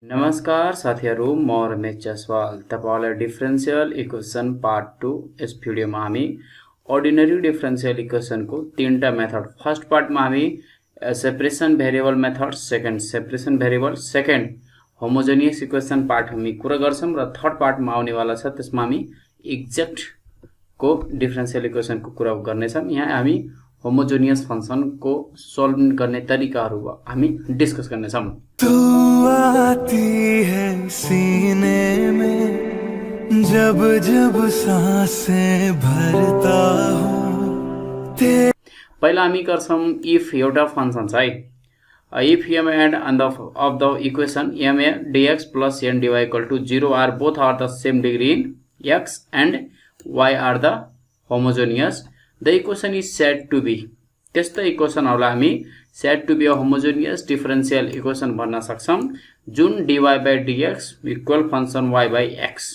नमस्कार साथीहरु, म रमेश जसवाल तपाईलाई डिफरेन्शियल इक्वेसन पार्ट 2 यस भिडियोमा हामी अर्डिनरी डिफरेन्शियल इक्वेसनको तीनटा मेथड फर्स्ट पार्टमा हामी separation variable method, second separation variable, second homogeneous equation part हामी कुरा गर्छौं र थर्ड पार्टमा आउनेवाला छ त्यसमा हामी एक्ज्याक्ट को डिफरेन्शियल इक्वेसनको कुरा गर्ने छौं। यहाँ हामी होमोजेनियस फंक्शन को सोल्भ गर्ने तरिकाहरु हामी डिस्कस गर्ने छौं। तू आती है सीने में जब जब सांसें भरता हूँ। पहिला हामी गर्छौं इफ एउटा फंक्शन छ है, if m and of the equation m a dx plus n dy equal to 0 are both are the same degree in x and y are the homogeneous, the equation is said to be। त्यस्तो इक्वेसनहरुलाई हामी said to be a homogeneous differential equation भन्न सक्छौं जुन dy by dx equal function y by x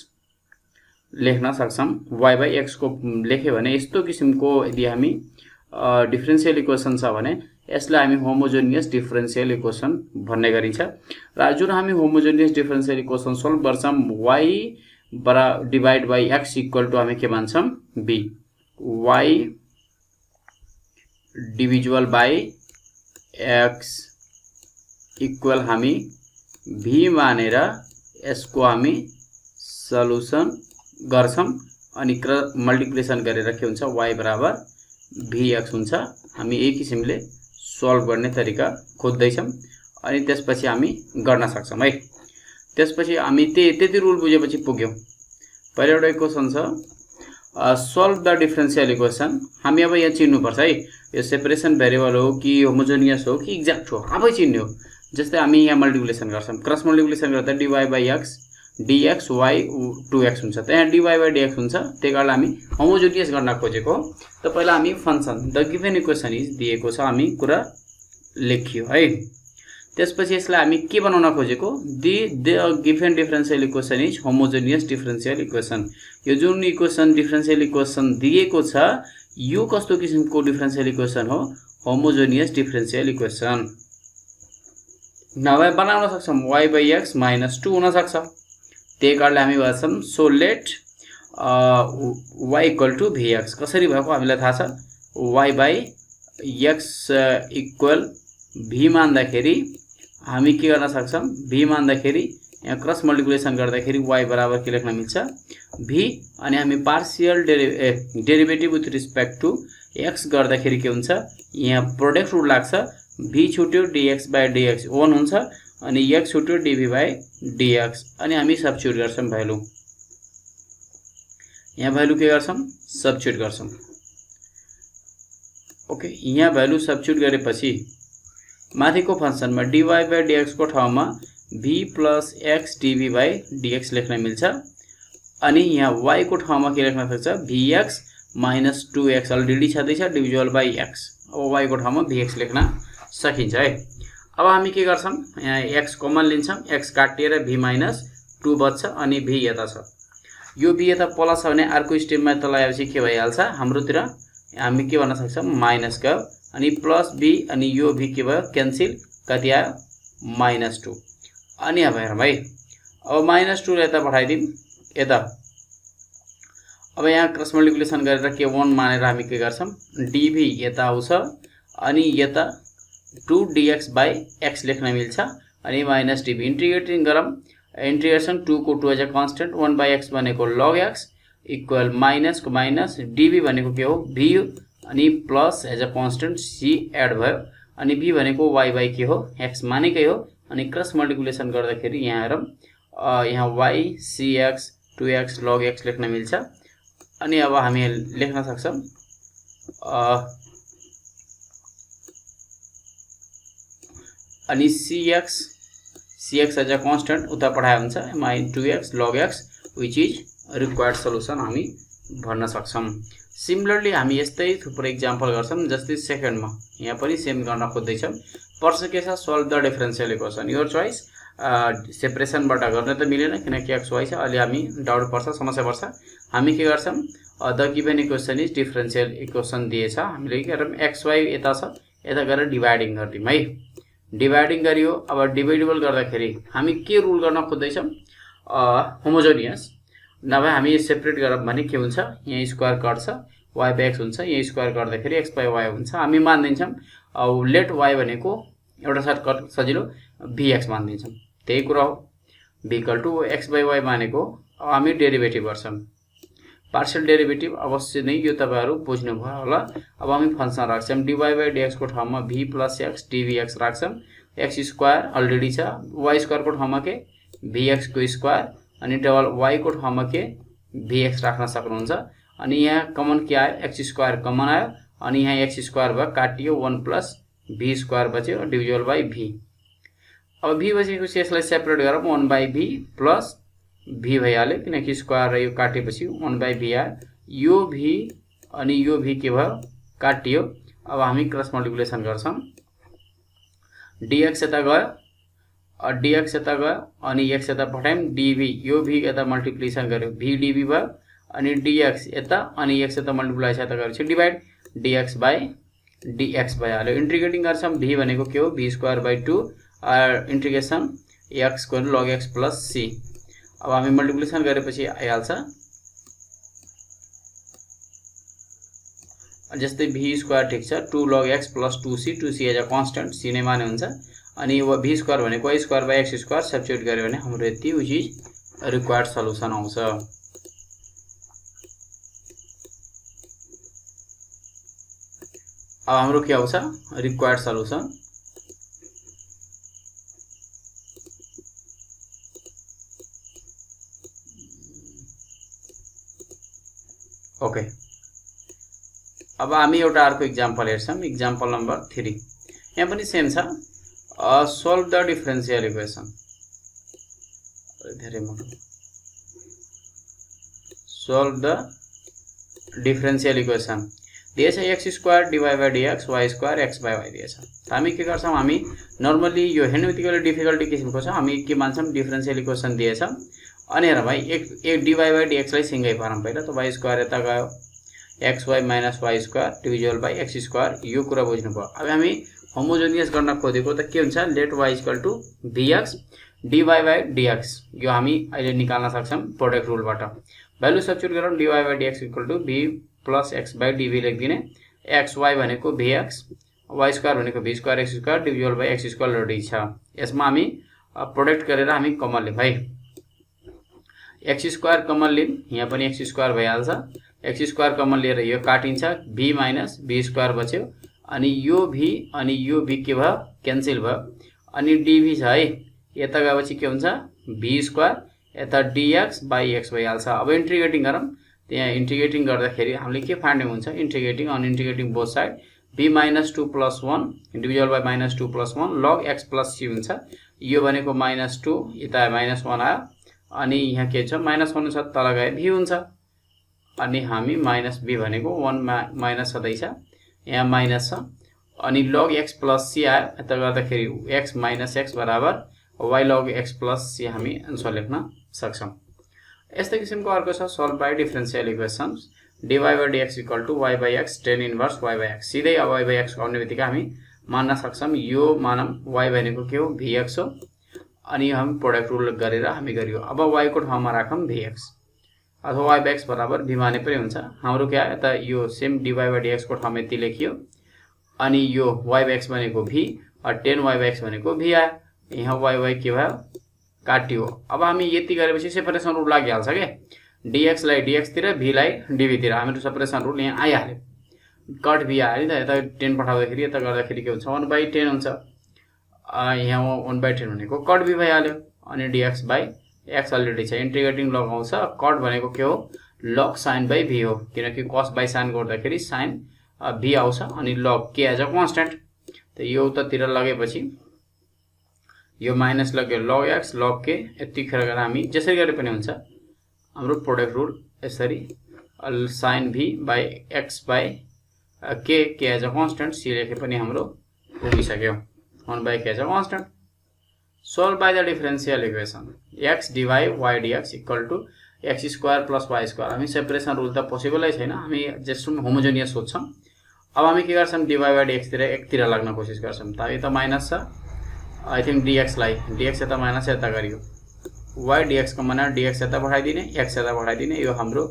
लेख्न सक्छौं। y by x को लेख्यो भने यस्तो किसिमको यदि हामी डिफरेन्शियल इक्वेसन छ भने यसलाई हामी होमोजेनियस डिफरेन्शियल इक्वेसन भन्ने गरिन्छ। र जुन हामी होमोजेनियस डिफरेन्शियल इक्वेसन सोल्भ गर्छौं y divide by x equal to हामी के भन्छौं b, y divisible by x equal हामी v मानेर यसको हामी सल्युसन गर्छौं अनि मल्टिप्लिकेसन गरेर के हुन्छ y बराबर vx हुन्छ। हामी यही किसिमले सोल्भ गर्ने तरिका खोज्दै छौं अनि त्यसपछि हामी गर्न सक्छौं है। त्यसपछि हामी त्यति रुल बुझेपछि पुग्यौं। पहिलो एउटा इक्वेसन छ सोल्भ द डिफरेन्शियल इक्वेसन। हामी अब यहाँ चिन्नु पर्छ है यो सेपरेसन भेरिएबल हो कि होमोजेनियस हो कि एक्ज्याक्ट हो आफै चिन्ने हो। जस्तै हामी यहाँ मल्टिप्लिकेसन गर्छौं, क्रस मल्टिप्लिकेसन गर्दा dy by x dx y 2x हुन्छ, त्यहाँ dy by dx हुन्छ। त्यही कारण हामी होमोजेनियस गर्न खोजेको। त पहिला हामी function the given equation is दिएको छ, हामी कुरा लेखियो है। त्यसपछि यसलाई हामी के बनाउन खोजेको, the given differential equation is homogeneous differential equation. यो जुन इक्वेसन डिफरेन्शियल इक्वेसन दिएको छ यो कस्तो किसिमको डिफरेन्शियल इक्वेसन हो, होमोजेनियस डिफरेन्शियल इक्वेसन। नभए बनाउन सक्छौं y by x minus 2 हुन सक्छ। त्यही कारणले हामी भन्छौं so let y equal to vx। कसरी भएको हामीलाई थाहा छ, y by x equal v मान्दाखेरि हामी के गर्न सक्छौं, v मान्दाखेरि यहाँ क्रस मल्टिप्लिकेसन गर्दाखेरि y बराबर के लेख्न मिल्छ v अनि हामी partial derivative with respect to x गर्दाखेरि के हुन्छ, यहाँ प्रोडक्ट रुल लाग्छ, v छुट्यो dx by dx 1 हुन्छ अनि x छुट्यो dv by dx अनि हामी सब्स्टिट्युट गर्छौं भ्यालु। यहाँ भ्यालु के गर्छौं, सब्स्टिट्युट गर्छौं। ओके, यहाँ भ्यालु सब्स्टिट्युट गरेपछि माथिको फंक्शनमा dy by dx को ठाउँमा v plus x dv by dx लेख्न मिल्छ अनि यहाँ y को ठाउँमा के लेख्न सक्छ vx minus 2x अलरेडी छँदैछ डिभिजिबल बाइ x। अब y को ठाउँमा vx लेख्न सकिन्छ है। अब हामी के गर्छौं, यहाँ x कमन लिन्छौं, x काटिएर v minus 2 बच्छ अनि v यता छ। यो v यता प्लस छ भने अर्को स्टेपमा त लगाएपछि के भइहाल्छ, हाम्रोतिर हामी के भन्न सक्छौं माइनस गयो अनि प्लस v अनि यो v के भयो क्यान्सल, कति आयो -2 अनि अब हेरौं है। अब -2 यता पठाइदिम यता। अब यहाँ क्रस मल्टिप्लिकेसन गरेर के 1 मानेर हामी के गर्छौं dv यता आउँछ अनि यता 2 dx by x लेख्न मिल्छ अनि -dv इन्टिग्रेटिङ गरौँ। इन्टिग्रेसन 2 को 2 as a constant 1 by x भनेको log x इक्वल माइनस को माइनस dv भनेको के हो v अनि plus as a constant c add भयो अनि v भनेको y by के हो x मानेकै हो अनि क्रस मल्टिप्लिकेसन गर्दाखेरि यहाँ हेरौं यहाँ y cx 2x log x लेख्न मिल्छ अनि अब हामी लेख्न सक्छौं अनि cx एज अ कांस्टेंट उता पठाए हुन्छ -2x log x which is required solution हामी भन्न सक्छौं। सिमिलरली हामी यस्तै थुप्रै एक्जाम्पल गर्छौं। जस्तै सेकेन्डमा यहाँ पनि सेम गर्न खोज्दै छौं। पर्छ के छ, solve the differential equation, your choice. सेपरेसनबाट गर्न त मिलेन किनकि x y छ, अलि हामी डाउट पर्छ, समस्या पर्छ। हामी के गर्छौं, the given equation is differential equation दिएछ, हामीले के गरौँ x y यता छ, यता गएर डिवाइडिङ गर्दियौं है। डिभाइडिङ गरियो। अब डिभाइडेबल गर्दाखेरि हामी के रुल गर्न खोज्दैछौँ, होमोजेनियस नभए हामी सेपरेट गरौँ भने के हुन्छ, यहाँ स्क्वायर काट्छ y बाई x हुन्छ, यहाँ स्क्वायर गर्दाखेरि x बाई y हुन्छ। हामी मानिदिन्छौँ लेट y भनेको एउटा सर्टकट सजिलो vx मानिदिन्छौँ, त्यही कुरा हो। v equal to x by y मानेको अब हामी डेरिभेटिभ गर्छौँ, पार्शियल डेरिभेटिभ अवश्य नै यो तपाईहरु बुझ्नुभयो होला। अब हामी फंक्सन राख्छौँ dy बाई dx को ठाउँमा v प्लस x dvx राख्छौँ। x स्क्वायर अलरेडी छ, y स्क्वायर को ठाउँमा के vx को स्क्वायर अनि डबल y को ठाउँमा के vx राख्न सक्नुहुन्छ। अनि यहाँ कमन के आयो, x स्क्वायर कमन आयो अनि यहाँ x स्क्वायर भयो काटियो 1 प्लस v स्क्वायर बच्यो डिभिजिबल बाई v। अब v बचेपछि यसलाई सेपरेट गरौँ 1 बाई v प्लस v भइहाल्यो किनकि स्क्वायर र यो काटेपछि 1 बाई v आयो। यो v अनि यो v के भयो काटियो। अब हामी क्रस मल्टिप्लिकेसन गर्छौं, dx यता गयो dx यता गयो अनि x यता पठायौं dv, यो v यता मल्टिप्लिकेसन गर्यो v dv भयो अनि dx यता अनि x यता मल्टिप्लाई यता गरेपछि डिभाइड dx बाई dx भइहाल्यो। इन्टिग्रेटिङ गर्छौं v भनेको के हो v square by 2 integration x को log x प्लस c। अब हामी मल्टिप्लिकेसन गरेपछि आइहाल्छ, जस्तै v स्क्वायर ठीक छ 2 log x plus 2c, 2c as a constant c नै माने हुन्छ। अनि अब v स्क्वायर भनेको y square by x square substitute गर्यो भने हाम्रो यति विच इज रिक्वायर्ड सल्युसन आउँछ। अब हाम्रो के आउँछ रिक्वायर्ड सल्युसन, ओके। अब हामी एउटा अर्को एक्जाम्पल हेर्छौं, एक्जाम्पल नम्बर 3। यहाँ पनि सेम छ, सोल्भ द डिफरेन्शियल इक्वेसन। धेरै मोटो, सोल्भ द डिफरेन्शियल इक्वेसन दिएछ x square dy by dx y square x by y दिएछ। हामी के गर्छौं, हामी नर्मली यो हेर्नुबित्तिकै डिफिकल्टी किसिमको छ, हामी के मान्छौं डिफरेन्शियल इक्वेसन दिएछ अनि हेर भाइ एक dy बाई dx लाई सिंगै पारौँ। पहिला त y स्क्वायर यता गयो xy minus y square divisible by x square, यो कुरा बुझ्नुभयो। अब हामी होमोजेनियस गर्न खोजेको त के हुन्छ, let y equal to vx dy by dx, यो हामी अहिले निकाल्न सक्छौं प्रोडक्ट रुलबाट। भ्यालु सब्स्टिट्युट गरौँ dy by dx equal to v plus x by dv लेख्दिने, xy भनेको vx, y स्क्वायर भनेको v square x square divisible by x square already छ। यसमा हामी प्रोडक्ट गरेर हामी कमन लियौं है, x स्क्वायर कमन लियौं, यहाँ पनि x स्क्वायर भइहाल्छ, x स्क्वायर कमन लिएर यो काटिन्छ v माइनस v स्क्वायर बच्यो अनि यो v के भयो क्यान्सल भयो अनि dv छ है, यता गएपछि के हुन्छ v स्क्वायर यता dx बाई x भइहाल्छ। अब इन्टिग्रेटिङ गरौँ, त्यहाँ इन्टिग्रेटिङ गर्दाखेरि हामीले के फाइन्ड हुन्छ, integrating on integrating both side v minus 2 plus 1 divisible by minus 2 plus 1 log x plus c हुन्छ। यो भनेको माइनस 2 यता माइनस 1 आयो अनि यहाँ के छ माइनस 1 छ, तल गए v हुन्छ अनि हामी माइनस b भनेको 1 माइनस छँदैछ, यहाँ माइनस छ अनि log x प्लस c आयो, यता गर्दाखेरि x माइनस x बराबर y log x plus c हामी आन्सर लेख्न सक्छौं। यस्तै किसिमको अर्को छ solve by differential equations dy by dx equal to y by x tan inverse y by x। सिधै अब y बाई x आउने बित्तिकै हामी मान्न सक्छौं, यो मानम y भनेको के हो vx हो अनि हम प्रोडक्ट रुल गरेर हामी गरियो। अब y को ठाउँमा राखौं vx अथवा y बाई x बराबर v माने पनि हुन्छ। हाम्रो के आयो त यो सेम dy बाई dx को ठाउँमा यति लेखियो अनि यो y बाई x भनेको v और tan y बाई x भनेको v आयो, यहाँ y के भयो काटियो। अब हामी यति गरेपछि सेपरेसन रुल लागिहाल्छ के, dx लाई dx तिर v लाई dv तिर, हाम्रो सेपरेसन रुल यहाँ आइहाल्यो, कट v आयो नि त, यता 10 पठाउँदाखेरि यता गर्दाखेरि के हुन्छ 1 बाई 10 हुन्छ, यहाँ 1 बाई 10 भनेको कट v भइहाल्यो अनि dx बाई x अलरेडी छ। इन्टिग्रेटिङ लग आउँछ, कट भनेको के हो log sin बाई v हो किनकि cos बाई sin गर्दाखेरि sin v आउँछ अनि log k as a constant, त यो उतातिर लगेपछि यो माइनस लग्यो log x log k, यतिखेर गरेर हामी जसरी गरे पनि हुन्छ। हाम्रो प्रोडक्ट रुल यसरी sin v by x by k as a constant c लेखे पनि हाम्रो पुगिसक्यो 1 by k as a constant. Solve by the differential equation x dy y dx equal to x square plus y square. हामी separation rule त पोसिबलै छैन, हामी just homogeneous सोच्छौं। अब हामी के गर्छौं dy बाई dx तिर एकतिर लाग्न कोसिस गर्छौं, त यो त माइनस छ आई थिंक डिएक्सलाई डिएक्स यता माइनस यता गरियो वाई डिएक्सको माना डिएक्स यता पठाइदिने एक्स यता पठाइदिने यो हाम्रो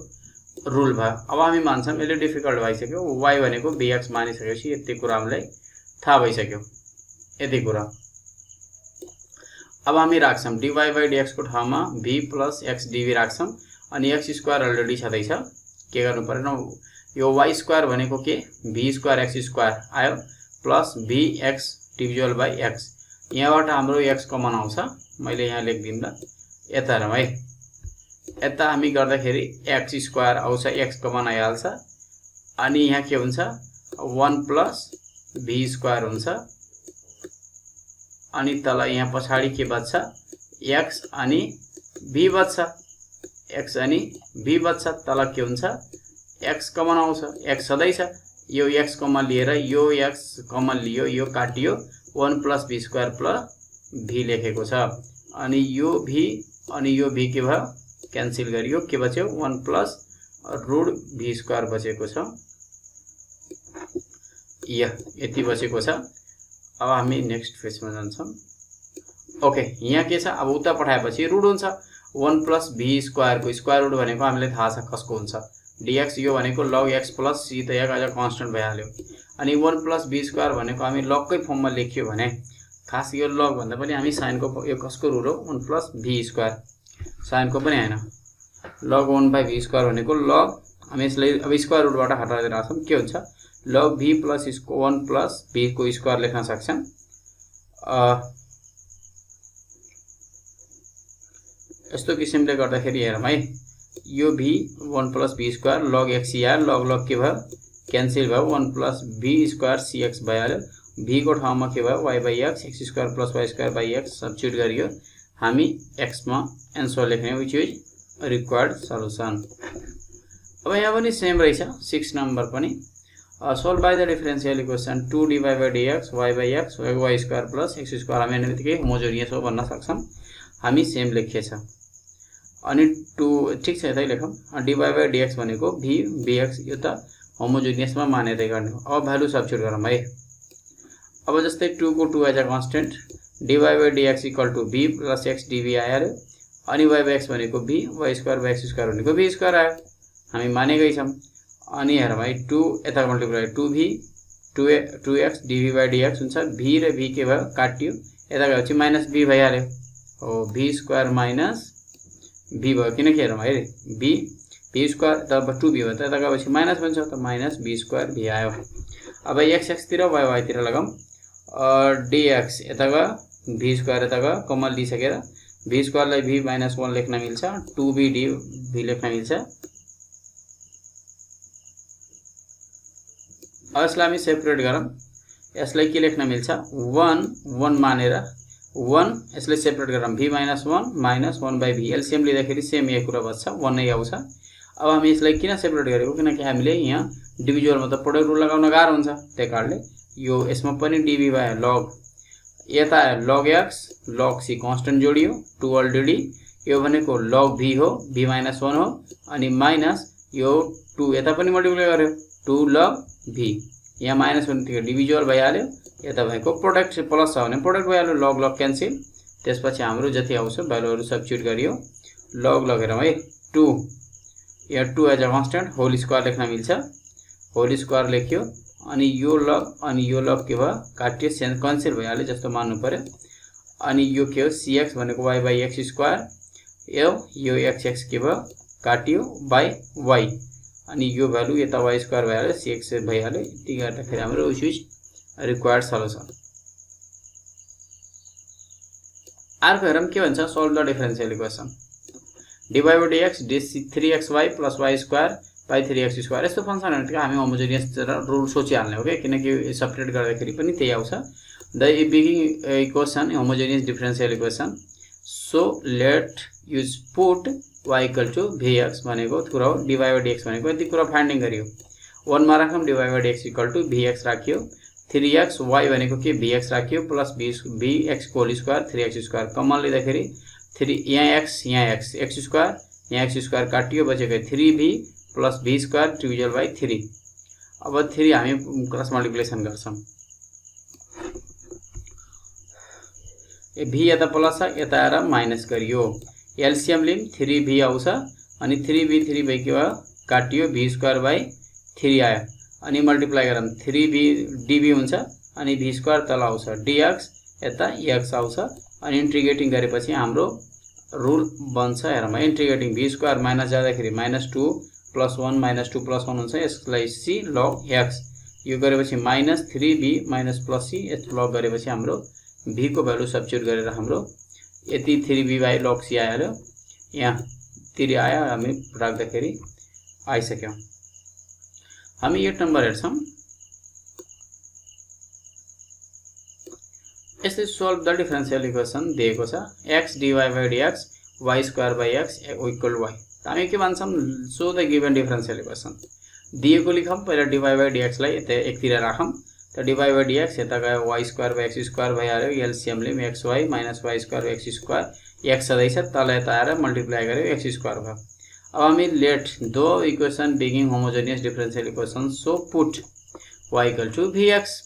रुल भयो। अब हामी मान्छौँ यसले डिफिकल्ट भइसक्यो वाई भनेको बिएक्स मानिसकेपछि यति कुरा हामीलाई थाहा भइसक्यो यति कुरा। अब हामी राख्छौँ डिवाई बाई डिएक्सको ठाउँमा भी प्लस एक्स डिभी राख्छौँ अनि एक्स स्क्वायर अलरेडी छँदैछ के गर्नु परेन यो वाई स्क्वायर भनेको के भी स्क्वायर एक्स स्क्वायर आयो plus v x divisible by x यहाँबाट हाम्रो एक्स कमन आउँछ मैले यहाँ लेखिदिउँ ल यता हेरौँ है यता हामी गर्दाखेरि एक्स स्क्वायर आउँछ एक्स कमन आइहाल्छ अनि यहाँ के हुन्छ 1 प्लस भी स्क्वायर हुन्छ अनि तल यहाँ पछाडि के बच्छ एक्स अनि भी बच्छ एक्स अनि भी बच्छ तल के हुन्छ एक्स कमन आउँछ एक्स सधैँ छ यो एक्स कमन लिएर यो एक्स कमन लियो यो काटियो 1 प्लस भी स्क्वायर प्लस भी लेखेको छ अनि यो भी के भयो क्यान्सल गरियो के बच्यो 1 प्लस रुट भी स्क्वायर बचेको छ यति बचेको छ। अब हामी नेक्स्ट फेजमा जान्छौँ। ओके यहाँ के छ अब उता पठाएपछि रुट हुन्छ 1 प्लस भी स्क्वायरको स्क्वायर रुट भनेको हामीलाई थाहा छ कसको हुन्छ डिएक्स यो भनेको लग एक्स प्लस सी त एक अझ कन्स्टेन्ट भइहाल्यो अनि 1 प्लस भी स्क्वायर भनेको हामी लगकै फर्ममा लेख्यो भने खास यो लग भन्दा पनि हामी साइनको यो कसको रुट हो 1 प्लस भी स्क्वायर साइनको पनि हैन लग 1 बाई भी स्क्वायर भनेको लग हामी यसलाई अब स्क्वायर रुटबाट हटाएर राख्छौँ के हुन्छ लग भी प्लस 1 प्लस भी को स्क्वायर लेख्न सक्छौँ यस्तो किसिमले गर्दाखेरि हेरौँ है यो v 1 plus v square log x आयो लग के भयो क्यान्सल भयो 1 plus v square c x भइहाल्यो भी को ठाउँमा के भयो y by x x square plus y square by x substitute गरियो हामी एक्समा एन्सर लेख्ने विच इज रिक्वायर्ड सल्युसन। अब यहाँ पनि सेम रहेछ 6 नम्बर पनि solve by the differential equation 2 dy by dx y by x y square plus x square हामी हेर्ने बित्तिकै होमोजिनियस हो भन्न सक्छौँ हामी सेम लेखेछ अनि 2 ठीक छ यतै लेखौँ dy बाई dx भनेको v bx यो त होमोजिनियसमा मानेरै गर्ने हो। अब भ्यालु सब्स्टिट्युट गरौँ है अब जस्तै 2 को 2 as a constant dy by dx equal to v plus x dv आयो अनि y बाई x भनेको v y square by x square भनेको v स्क्वायर आयो हामी मानेकै छौँ अनि हेरौँ है 2 यता multiply 2v 2x dv by dx हुन्छ v र v के भयो काटियो यता गएपछि माइनस v भइहाल्यो हो v स्क्वायर माइनस v भयो किनकि हेरौँ है v स्क्वायर तब 2v भयो त यता गएपछि माइनस बन्छ त माइनस v स्क्वायर v आयो। अब x तिर y तिर लगाऊँ dx यता गयो v स्क्वायर यता गयो कमन लिइसकेर v स्क्वायरलाई v माइनस 1 लेख्न मिल्छ 2v dv लेख्न मिल्छ। अब यसलाई हामी सेपरेट गरौँ यसलाई के लेख्न मिल्छ 1 मानेर 1 यसलाई सेपरेट गरौँ v minus 1 minus 1 by v LCM लिँदाखेरि सेम यही कुरा बच्छ 1 नै आउँछ। अब हामी यसलाई किन सेपरेट गरेको किनकि हामीले यहाँ डिभिजुअलमा त प्रोडक्ट रुल लगाउन गाह्रो हुन्छ त्यही कारणले यो यसमा पनि dv बाई लग यता लग x लग c कन्स्टेन्ट जोडियो 2 अलरेडी यो भनेको लग v हो v माइनस 1 हो अनि माइनस यो 2 यता पनि मल्टिप्लाई गर्यो 2 लग v यहाँ माइनस भनेको डिभिजुअल भइहाल्यो यता भएको प्रोडक्ट प्लस छ भने प्रोडक्ट भइहाल्यो लग लग क्यान्सल त्यसपछि हाम्रो जति आउँछ भ्यालुहरु सब्स्टिट्युट गरियो लग लगेर है 2 यहाँ 2 as a constant whole square लेख्न मिल्छ होल स्क्वायर लेख्यो अनि यो लग के भयो काटियो सेन्स क्यान्सल भइहाल्यो जस्तो मान्नु पर्यो अनि यो के हो cx भनेको y बाई x स्क्वायर यो x के भयो काटियो बाई y अनि यो भ्यालु यता y स्क्वायर भइहाल्यो cx भइहाल्यो यति गर्दाखेरि हाम्रो रिक्वायर्ड सल्युसन। अर्को हेरौँ के भन्छ solve the differential equation dy by dx 3xy plus y square by 3x square यस्तो फंक्सनहरुको हामी होमोजिनियस रुल सोचिहाल्ने हो के किनकि सेपरेट गर्दाखेरि पनि त्यही आउँछ द बिगिङ equation homogeneous differential equation so let us put y equal to vx भनेको कुरा हो dy बाई dx भनेको यति कुरा फाइन्डिङ गरियो 1 मा राखौँ dy by dx equal to vx राखियो 3x y भनेको के vx राखियो plus vx whole square 3x square common लिँदाखेरि 3 यहाँ x स्क्वायर यहाँ x स्क्वायर काटियो बचेको 3v plus v square division by 3 अब 3 हामी क्रस मल्टिप्लिकेसन गर्छौं भी यता प्लस छ यता आएर माइनस गरियो एलसीएम लिम 3v आउँछ अनि 3v 3 के भयो काटियो v स्क्वायर बाइ 3 आयो अनि मल्टिप्लाई गरौँ 3v dv हुन्छ अनि v स्क्वायर तल आउँछ dx यता x आउँछ अनि इन्टिग्रेटिङ गरेपछि हाम्रो रुल बन्छ हेरौँ इन्टिग्रेटिङ v स्क्वायर माइनस जाँदाखेरि -2 + 1 -2 + 1 हुन्छ यसलाई c log x यो गरेपछि -3v - c यस्तो लग गरेपछि हाम्रो v को भ्यालु सब्स्टिट्युट गरेर हाम्रो यति 3v बाइ log c आयो यहाँ 3 आयो हामी राख्दाखेरि आइसक्यो हामी 8 नम्बर हेर्छौं यसले सोल्भ द डिफरेन्शियल इक्वेसन दिएको छ x dy by dx y square by x equal y हामी के भन्छौं so the given differential equation दिएको लेखौं पहिला dy by dx लाई यता एकतिर राखौं त dy by dx यता गयो y square by x square भइहाल्यो एलसीएम लिम xy - y square x square x सधैँ छ तल यता आएर मल्टिप्लाई गर्यो x स्क्वायर भयो अब हामी लेट दो इक्वेसन बिगिङ homogeneous differential equation so put y = vx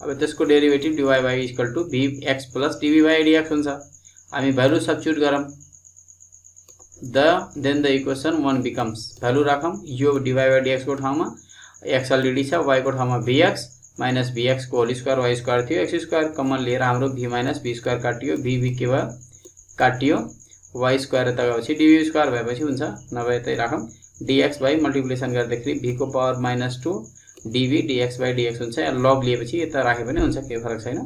अब त्यसको derivative dy by = vx + dv by dx हुन्छ हामी भ्यालु सब्स्टिट्युट गरौँ then the equation 1 becomes value राखौं यो dy by dx को ठाउँमा x अलरेडी छ y को ठाउँमा vx - vx को होल स्क्वायर y स्क्वायर थियो x स्क्वायर कमन लिएर हाम्रो v - v स्क्वायर काटियो v के भयो काटियो y स्क्वायर यता गएपछि dv स्क्वायर भएपछि हुन्छ नभए यतै राखौं dx by मल्टिप्लिकेसन गर्दाखेरि v को power -2 dv dx by dx हुन्छ लग लिएपछि यता राखे पनि हुन्छ केही फरक छैन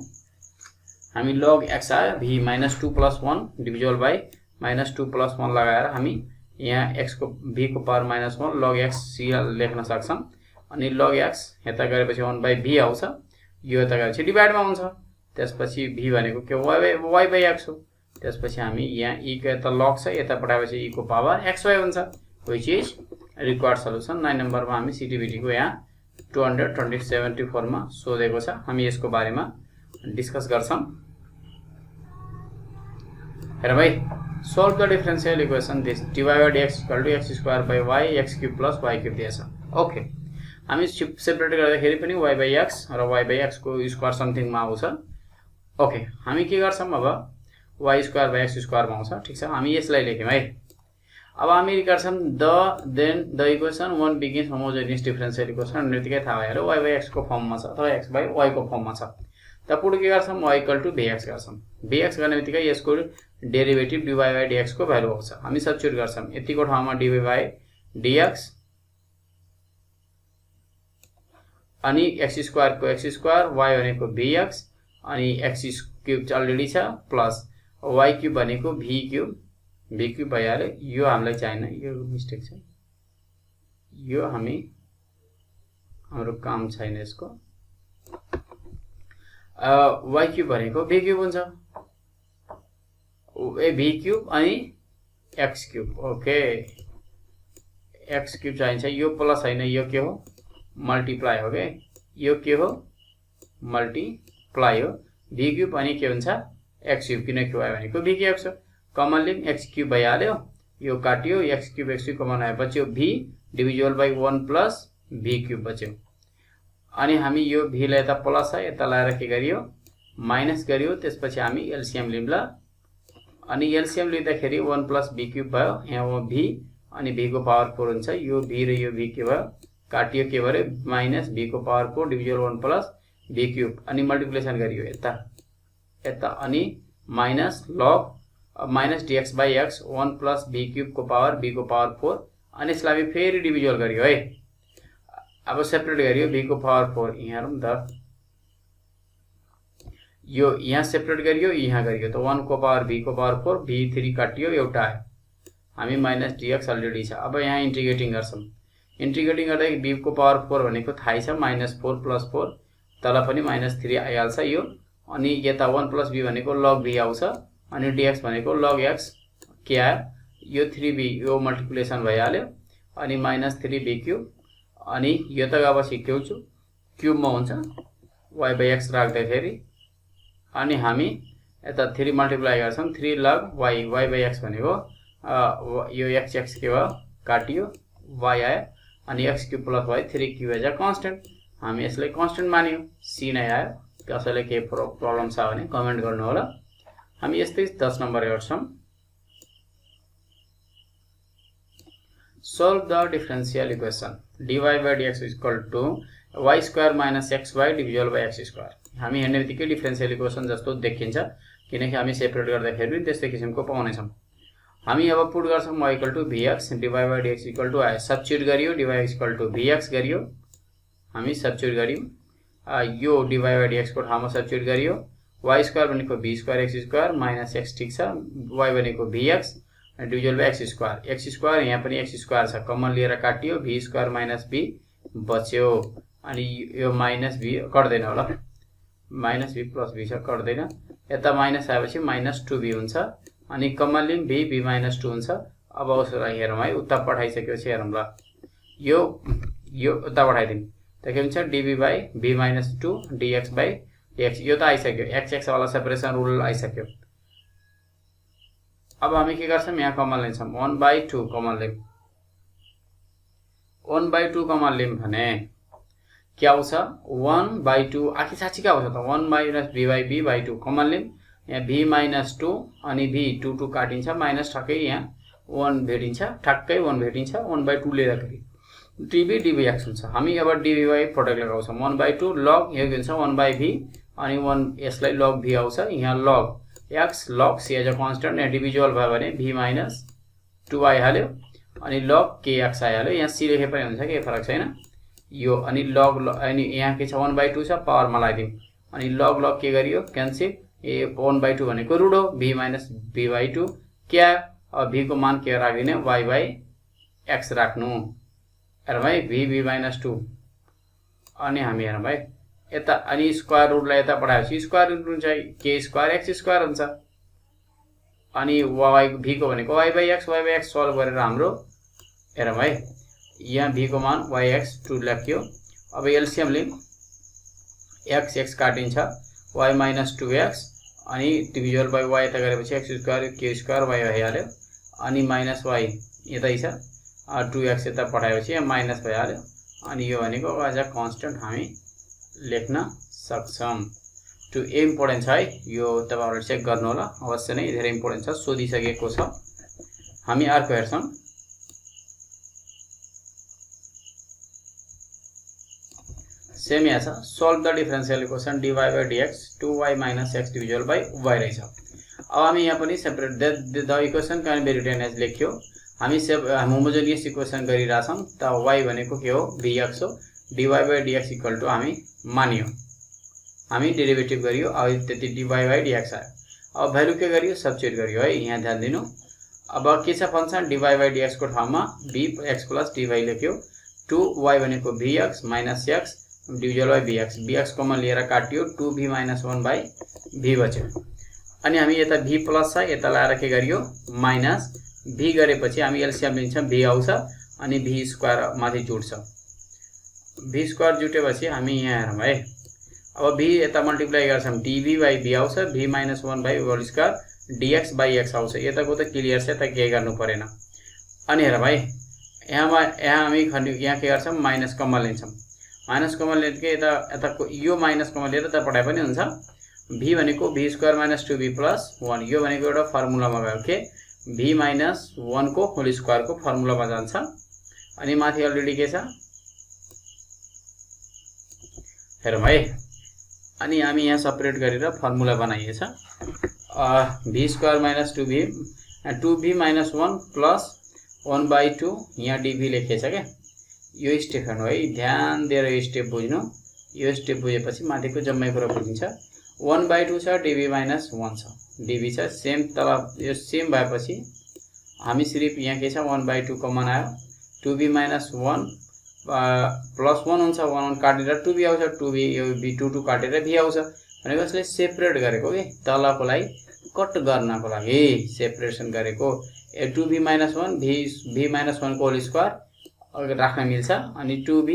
हामी log x आयो v - 2 + 1 डिभिजल बाइ -2 + 1 लगाएर हामी यहाँ x को v को पावर -1 log x c लेख्न सक्छौं अनि log x यता गरेपछि 1/v आउँछ यो यता गएपछि डिभाइड मा हुन्छ त्यसपछि v भनेको के y by x हो त्यसपछि हामी यहाँ e को यता log छ यता पठाएपछि e को पावर xy हुन्छ व्हिच इज रिक्वायर्ड सल्युसन 9 नम्बरमा हामी सीटीबीटी को यहाँ 274 मा सोधेको छ हामी यसको बारेमा डिस्कस गर्छौं हेर भाइ solve the differential equation this dy by dx = x square by y x³ + y³ दिएछ ओके हामी सेपरेट गर्दाखेरि पनि y by x र y by x को स्क्वायर समथिङ मा आउँछ ओके हामी के गर्छौं अब y square by x square मा आउँछ ठीक छ हामी यसलाई लेख्यौं है अब हामी गर्छौं the equation 1 begins homogeneous differential equation नेतिकै थाहा भइहाल्यो y by x को फर्ममा छ अथवा x by y को फर्ममा छ त पुट के गर्छौं y = vx गर्छौं vx गर्ने बित्तिकै यसको डेरिभेटिभ dy by dx को भ्यालु आउँछ हामी सब्स्टिट्युट गर्छौं यतिको ठाउँमा dy by dx अनि x स्क्वायर को x स्क्वायर y भनेको vx अनि x³ अलरेडी छ प्लस y³ भनेको v³ भइहाल्यो यो हामीलाई चाहिएन यो मिस्टेक छ यो हाम्रो काम छैन यसको y³ भनेको v³ हुन्छ v³ अनि x³ ओके x³ चाहिन्छ यो प्लस हैन यो के हो मल्टिप्लाई हो के यो के हो मल्टिप्लाई हो v³ अनि के हुन्छ x³ किनकि y भनेको v³ हो कमन लिम x³ भइहाल्यो यो काटियो x³ कमन आए बच्यो v डिभिजल बाइ 1 प्लस v³ बच्यो अनि हामी यो v लाई यता प्लस छ यता लाएर के गरियो माइनस गरियो त्यसपछि हामी एलसीएम लिम्ला अनि एलसीएम लिँदाखेरि 1 प्लस v³ भयो यहाँ v अनि v को पावर 4 हुन्छ यो v र यो v के भयो काटियो के भरे माइनस v को पावर 4 डिभिजल 1 प्लस v³ अनि मल्टिप्लिकेसन गरियो यता अनि minus log minus dx by x 1 plus v³ को पावर v को पावर 4 अनि यसलाई फेरि डिभिजल गरियो है अब सेपरेट गरियो v को पावर 4 यहाँ हेरौं त यो यहाँ सेपरेट गरियो यहाँ गरियो त 1 को पावर v को पावर 4 v3 काटियो एउटा आयो हामी माइनस dx अलरेडी छ अब यहाँ इन्टिग्रेटिङ गर्छौं इन्टिग्रेटिङ गर्दा v को पावर 4 भनेको थाहै छ -4 + 4 तल पनि -3 आइहाल्छ यो अनि यता 1 + v भनेको log v आउँछ अनि dx भनेको log x के आयो यो 3v यो मल्टिप्लिकेसन भइहाल्यो अनि -3v³ अनि यो त गएपछि क्यूब मा हुन्छ y by x राख्दाखेरि अनि हामी यता 3 मल्टिप्लाई गर्छौं 3 log y by x भनेको यो x के भयो काटियो y आयो अनि x³ + y 3 as a constant हामी यसलाई कांस्टेंट मान्यौ c नै आयो कसैले के प्रब्लम छ भने कमेन्ट गर्नु होला हामी यस्तै 10 नम्बर हेर्छौं solve the differential equation dy by dx equal to y square minus xy divided by x square हामी हेर्ने बित्तिकै डिफरेन्शियल इक्वेसन जस्तो देखिन्छ किनकि हामी सेपरेट गर्दाखेरि पनि त्यस्तै किसिमको पाउने छौं हामी अब पुट गर्छौं y equal to vx dy by dx equal to y substitute गरियो dy equal to vx गरियो हामी सब्स्टिट्युट गरियो यो dy by dx को ठाउँमा सब्स्टिट्युट गरियो y स्क्वायर भनेको v square x square minus x ठीक छ y भनेको vx division by x square यहाँ पनि x स्क्वायर छ कमन लिएर काटियो v स्क्वायर माइनस v बच्यो अनि यो माइनस v कट्दैन होला माइनस v प्लस v छ कट्दैन यता माइनस आएपछि माइनस 2v हुन्छ अनि कमन लिम v माइनस 2 हुन्छ अब उसलाई हेरौँ है उता पठाइसकेपछि हेरौँ ल यो उता पठाइदिन त के हुन्छ dv by v minus 2 dx by x यो त आइसक्यो x वाला सेपरेसन रुल आइसक्यो अब हामी के गर्छौं यहाँ कमन लिन्छौं 1/2 कमन लिम 1/2 कमन लिम भने के आउँछ 1/2 आखिर साच्चै के आउँछ त 1 minus v by v by 2 common लिम यहाँ v माइनस 2 अनि v 2 काटिन्छ माइनस ठक्कै यहाँ 1 भेटिन्छ ठक्कै 1 भेटिन्छ 1/2 लेख्दाखेरि dv dvx हुन्छ हामी अब dv बाइ प्रोडक्ट लगाउँछौं 1/2 log यो के हुन्छ 1/v अनि 1 यसलाई log v आउँछ यहाँ log x log c as a constant यहाँ डिभिजुअल भयो भने v माइनस 2 आइहाल्यो अनि log kx आइहाल्यो यहाँ c लेखे पनि हुन्छ के फरक छैन यो अनि log अनि यहाँ के छ 1/2 छ पावर मा लगाइदिम अनि log के गरियो क्यान्सल ए 1/2 भनेको रुट हो v माइनस v बाइ 2 क्या अब v को मान के राख्दिने y बाइ x राख्नु हेर भाइ v माइनस 2 अनि हामी हेरौँ भाइ यता अनि स्क्वायर रुटलाई यता पठाएपछि स्क्वायर रुट हुन्छ k स्क्वायर x स्क्वायर हुन्छ अनि y v को भनेको y बाइ x सल्भ गरेर हाम्रो हेरौँ भाइ यहाँ v को मान yx 2 लेख्यो अब एलसीएम लिम x काटिन्छ y माइनस 2x अनि डिभिजन बाइ y यता गरेपछि x square k square y भइहाल्यो अनि माइनस y यतै छ 2x यता पठाएपछि यहाँ माइनस भइहाल्यो अनि यो भनेको एज अ कांस्टेंट हामी लेख्न सक्छौं टु इम्पोर्टेन्ट छ है यो तपाईहरुले चेक गर्नु होला अवश्य नै धेरै इम्पोर्टेन्ट छ सोधिसकेको छ हामी अर्को हेर्छौं सेम यहाँ छ solve the differential equation dy by dx 2y minus x division by y रहेछ अब हामी यहाँ पनि separate the equation can be written as लेख्यो हामी होमोजेनियस इक्वेसन गरिराछौं त y भनेको के हो vx हो dy by dx equal to हामी मानियो हामी डेरिभेटिभ गरियो अब त्यति dy by dx आयो अब भ्यालु के गरियो सब्स्टिट्युट गरियो है यहाँ ध्यान दिनु अब के छ फंक्सन dy by dx को ठाउँमा bx + dy लेख्यो 2y भनेको vx - x division by bx common लिएर काटियो 2v - 1 बाइ v बच्यो अनि हामी यता v प्लस छ यता लाएर के गरियो माइनस v गरेपछि हामी एलसीएम लिन्छौं v आउँछ अनि v स्क्वायर माथि जुट्छ v स्क्वायर जुटेपछि हामी यहाँ हेरौँ है अब v यता मल्टिप्लाई गर्छौं dv बाइ v आउँछ v - 1 by whole square dx by x आउँछ यताको त क्लियर छ यता केही गर्नु परेन अनि हेर भाइ यहाँ हामी यहाँ के गर्छौं माइनस कमन लिन्छौं माइनस कमन लिएके यता यो माइनस कमन लिएर त पढाइ पनि हुन्छ v भनेको v स्क्वायर - 2v + 1 यो भनेको एउटा फर्मुलामा गयो के v - 1 को होल स्क्वायर को फर्मुलामा जान्छ अनि माथि अलरेडी के छ हेरौँ है अनि हामी यहाँ सेपरेट गरेर formula बनाइएछ v square - 2v 2v - 1 + 1/2 यहाँ dv लेखेछ के यो स्टेप हेर्नु है ध्यान दिएर यो स्टेप बुझ्नु यो स्टेप बुझेपछि माथिको जम्मै कुरा बुझिन्छ 1/2 छ dv - 1 छ dv छ सेम तल यो सेम भएपछि हामी सिर्फ यहाँ के छ 1/2 कमन आयो 2v - 1 + 1 हुन्छ 1 काटेर 2v आउँछ 2v यो v2 काटेर v आउँछ भनेको यसले सेपरेट गरेको के तलकोलाई कट गर्नको लागि सेपरेसन गरेको 2v - 1 v - 1 को होल स्क्वायर राख्न मिल्छ अनि 2v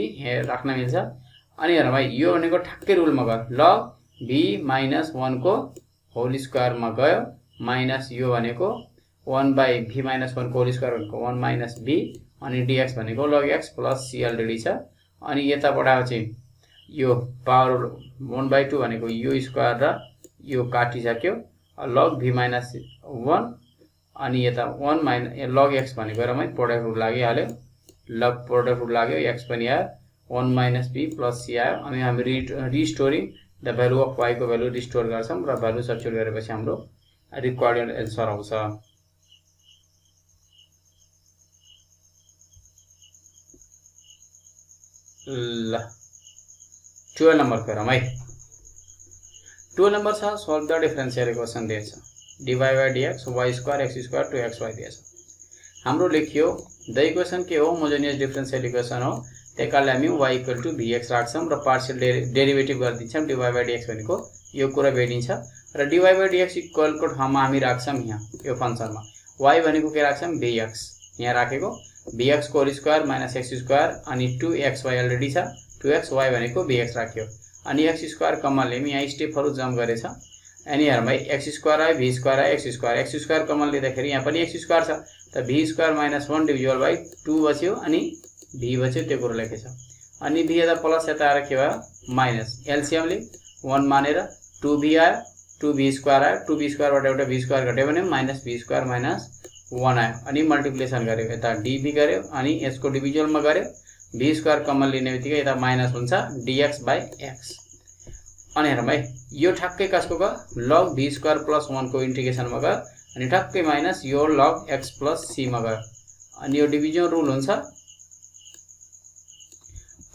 राख्न मिल्छ अनि हेर भाइ यो भनेको ठ्याक्कै रुलमा गयो log v - 1 को होल स्क्वायर मा गयो माइनस यो भनेको 1/v - 1 को होल स्क्वायर भनेको 1 - v अनि dx भनेको log x + c अलरेडी छ अनि यता पठाएपछि यो पावर 1/2 भनेको यो स्क्वायर र यो काटिसक्यो लग भी माइनस 1 अनि यता 1 माइनस लग एक्स भनेको रमै प्रोडक्ट रुल लागिहाल्यो, लग प्रोडक्ट रुल लाग्यो, एक्स पनि आयो, 1 माइनस बी प्लस सी आयो। अनि हामी restoring the value of y को भ्यालु रिस्टोर गर्छौं र भ्यालु सब्स्टिट्युट गरेपछि हाम्रो रिक्वायर्ड एन्सर आउँछ। ल 12 नम्बर हेरौँ है। 12 नम्बर छ सल्भ द डिफरेन्शियल इक्वेसन दिएछ dy by dx y square x square 2xy दिएछ। हाम्रो लेखियो द इक्वेसन के हो, होमोजेनियस डिफरेन्शियल इक्वेसन हो, त्यही कारणले हामी y इक्वल टु vx राख्छौं र पार्शियल डेरिभेटिभ गरिदिन्छौं। dy by dx भनेको यो कुरा भेटिन्छ र dy by dx इक्वल को ठाउँमा हामी राख्छौं यहाँ यो फंक्सनमा y भनेको के राख्छौं vx, यहाँ राखेको vx को whole square minus x square अनि 2xy अलरेडी छ, 2xy भनेको vx राख्यो अनि x स्क्वायर कमन लियौं, यहाँ स्टेपहरु जम्प गरेछ अनि हेर्मै x स्क्वायर आयो, v स्क्वायर आयो, x स्क्वायर कमन लिँदाखेरि यहाँ पनि x स्क्वायर छ त v square minus 1 divisible by 2 बच्यो अनि v बच्यो, त्यो कुरा लेखेछ। अनि v यता प्लस यता आएर के भयो माइनस, एलसीएम ले 1 मानेर 2v आयो, 2v स्क्वायर आयो, 2v स्क्वायर बाट एउटा v स्क्वायर घट्यो भने माइनस v स्क्वायर माइनस 1 आयो अनि मल्टिप्लिकेसन गर्यो, यता dv गर्यो अनि यसको डिभिजलमा गर्यो, v स्क्वायर कमन लिने बित्तिकै यता माइनस हुन्छ dx बाइ x। अनि हेरौँ है यो ठ्याक्कै कसको गयो लग v स्क्वायर प्लस 1 को इन्टिग्रेसनमा गयो अनि ठ्याक्कै माइनस यो लग x प्लस c मा गयो अनि यो डिभिजन रुल हुन्छ।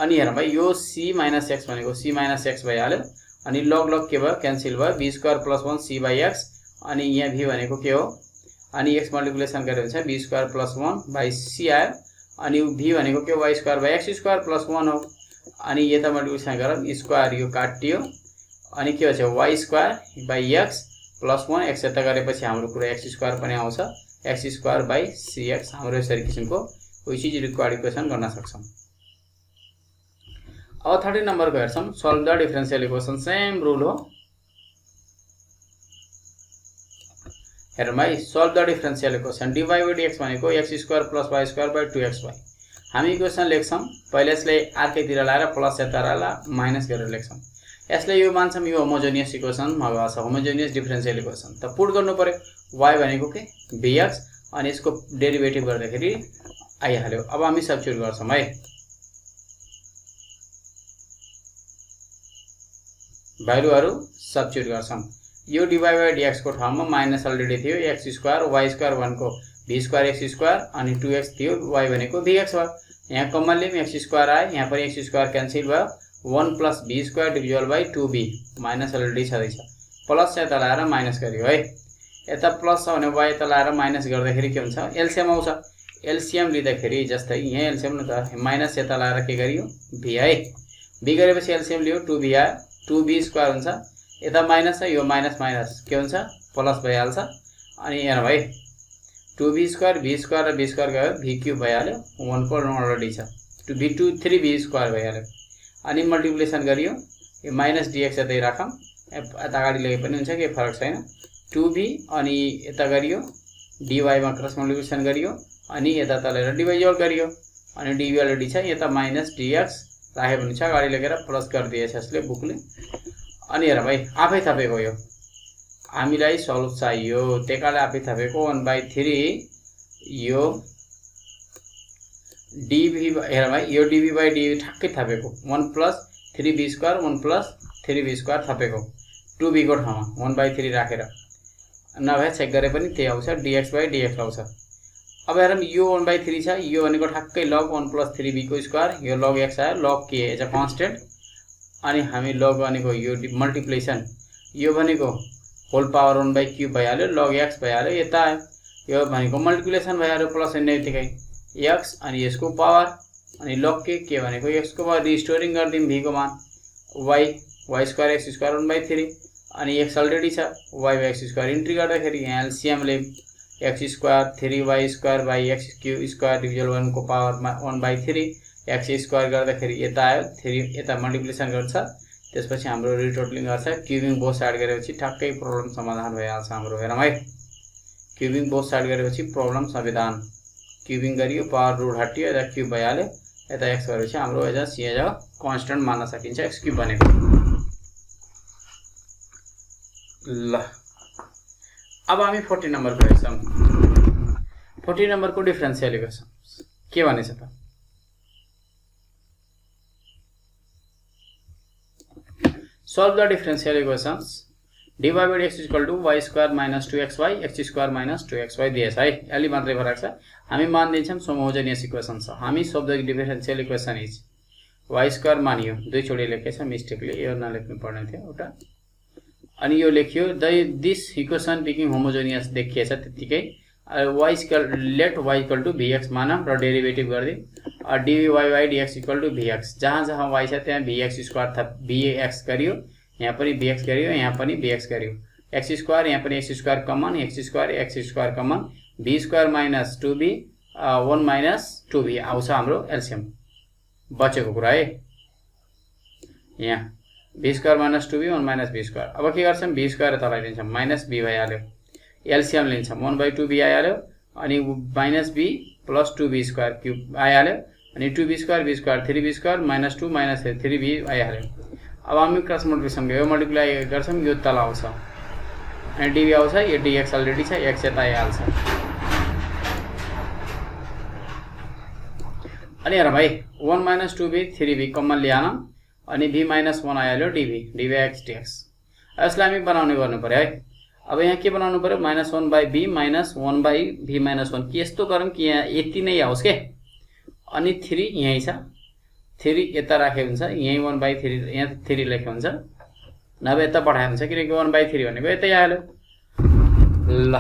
अनि हेरौँ है यो c माइनस x भनेको c माइनस x भइहाल्यो अनि लग लग के भयो क्यान्सल भयो, v square plus 1 c by x अनि यहाँ v भनेको के हो अनि x मल्टिप्लिकेसन गर्यो भने चाहिँ v square plus 1 by c आयो अनि v भनेको के y square by x square plus 1 हो अनि यता मल्टिप्लिकेसन गरौँ स्क्वायर यो काटियो अनि के हुन्छ y square by x plus 1 x यता गरेपछि हाम्रो कुरा x स्क्वायर पनि आउँछ, x स्क्वायर बाइ cx। हाम्रो यसरी किसिमको कोही चीज रिक्वायर्ड इक्वेसन गर्न सक्छौं। अब 30 नम्बर को हेर्छौं solve the differential equation, same rule हो। हेरौँ है solve the differential equation dy by dx भनेको x square plus y square by 2xy। हामी इक्वेसन लेख्छौं पहिले यसले अर्कैतिर लाएर प्लस यता लाएर माइनस गरेर लेख्छौं, यसले यो मान्छौं यो होमोजेनियस इक्वेसन भन्छ, होमोजेनियस डिफरेन्शियल इक्वेसन। त पुट गर्नु पर्यो y भनेको के vx अनि यसको डेरिभेटिभ गर्दाखेरि आइहाल्यो। अब हामी सब्स्टिट्युट गर्छौं है, भ्यालुहरु सब्स्टिट्युट गर्छौं। यो dy by dx को ठाउँमा माइनस अलरेडी थियो, x स्क्वायर y स्क्वायर 1 को v स्क्वायर x स्क्वायर अनि 2x थियो, y भनेको vx भयो, यहाँ कमन लियौं x स्क्वायर आयो, यहाँ पनि x स्क्वायर क्यान्सल भयो, 1 plus v square divisible by 2v minus already छदैछ, प्लस यता लाएर माइनस गरियो है, यता प्लस छ भने y यता लाएर माइनस गर्दाखेरि के हुन्छ एलसीएम आउँछ, एलसीएम लिँदाखेरि जस्तै यहाँ एलसीएम न त माइनस यता लाएर के गरियो v है, v गरेपछि एलसीएम लियो 2v आयो, 2v स्क्वायर हुन्छ, यता माइनस छ यो माइनस माइनस के हुन्छ प्लस भइहाल्छ अनि हेरौँ है 2v स्क्वायर v स्क्वायर र v स्क्वायर गयो v क्यूब भइहाल्यो, 1 को अलरेडी छ 2v2 3v स्क्वायर भइहाल्यो अनि मल्टिप्लिकेसन गरियो, यो माइनस dx यतै राखौं, यता अगाडि लगे पनि हुन्छ के फरक छैन, 2v अनि यता गरियो dy मा क्रस मल्टिप्लिकेसन गरियो अनि यता तलेर डिभिजल गरियो अनि dv अलरेडी छ, यता माइनस dx राखे पनि छ, अगाडि लगेर प्लस गरिदिएछ यसले बुकले। अनि हेरौँ है आफै थपेको यो हामीलाई सल्भ चाहियो, त्यहीकाले आफै थपेको 1/3 यो dv हेरौँ है यो dv by dv ठ्याक्कै थपेको 1 plus 3v square 1 plus 3v square थपेको 2v को ठाउँमा 1/3 राखेर नभए चेक गरे पनि त्यही आउँछ, dx by dx आउँछ। अब हेरौँ यो 1/3 छ, यो भनेको ठ्याक्कै log 1 प्लस 3v को स्क्वायर, यो log x आयो, log के एज अ कन्स्टेन्ट अनि हामी log भनेको यो मल्टिप्लिकेसन यो भनेको होल पावर 1/क्यूब भइहाल्यो, log x भइहाल्यो, यता यो भनेको मल्टिप्लिकेसन भइहाल्यो प्लस हुने बित्तिकै x अनि यसको पावर अनि log के भनेको x को पावर रिस्टोरिङ गर्दिम v को मान y स्क्वायर x स्क्वायर 1/3 अनि x अलरेडी छ, y by x square entry गर्दाखेरि यहाँ एलसीएम ले x square 3y square by x cube square divisible 1 को पावर 1/3 x स्क्वायर गर्दाखेरि यता आयो 3 यता मल्टिप्लिकेसन गर्छ, त्यसपछि हाम्रो रिटोटलिङ गर्छ, क्यूबिङ बोथ साइड गरेपछि ठ्याक्कै प्रब्लम समाधान भइहाल्छ हाम्रो। हेरौँ है क्यूबिङ बोथ साइड गरेपछि प्रब्लम समाधान, क्यूबिङ गरियो पावर रुट हटियो, यता क्यूब भइहाल्यो, यता x गरेपछि हाम्रो as a c as a constant मान्न सकिन्छ x क्यूब भनेको। ल अब हामी 40 नम्बरको हेर्छौँ। 40 नम्बरको डिफरेन्शियल इक्वेसन के भनेछ त? Solve the differential equations dy by dx equal to y square minus 2xy x square minus 2xy दिएछ है। अलि मात्रै फरक छ। हामी मान दिन्छौं होमोजेनियस इक्वेसन छ। हामी solve the differential equation is y square मानियो, दुई चोटी लेखेछ मिस्टेकले, यो नलेख्नु पर्ने थियो एउटा। अनि यो लेखियो दिस इक्वेसन बिकिङ होमोजेनियस देखिएछ त्यतिकै। y square let y equal to vx मानम र डेरिभेटिभ गर्दियो। dy by dx equal to vx, जहाँ जहाँ y छ त्यहाँ vx स्क्वायर थप vx गरियो, यहाँ पनि vx गरियो, यहाँ पनि vx गरियो। x स्क्वायर यहाँ पनि x square common, x square common, v square minus 2v 1 minus 2v आउँछ हाम्रो एलसीएम बचेको कुरा है। यहाँ v square minus 2v 1 minus v square. अब के गर्छौं, v स्क्वायर तल दिन्छौं, माइनस v भइहाल्यो, एलसीएम लिन्छौं 1/2v आइहाल्यो, अनि minus v plus 2v square cube आइहाल्यो, अनि 2v square 3v square minus 2 minus 3v आइहाल्यो। अब हामी क्रस मल्टिप्लिकेसन यो मल्टिप्लाई गर्छौं, यो तल आउँछ अनि dv आउँछ, यो dx अलरेडी छ, x यता आइहाल्छ। अनि हेर भाइ 1 माइनस 2v 3v कमन ल्याएन, अनि v माइनस 1 आइहाल्यो dvx dx। यसलाई हामी बनाउने गर्नु पर्यो है। अब यहाँ के बनाउनु पर्यो, -1/v माइनस 1/v माइनस 1 के यस्तो गरौँ कि यहाँ यति नै आओस् के, अनि 3 यही छ, 3 यता राखे हुन्छ, यही 1/3 यहाँ 3 लेखे हुन्छ, नभए यता पठाए हुन्छ किनकि 1/3 भनेको यतै आयो। ल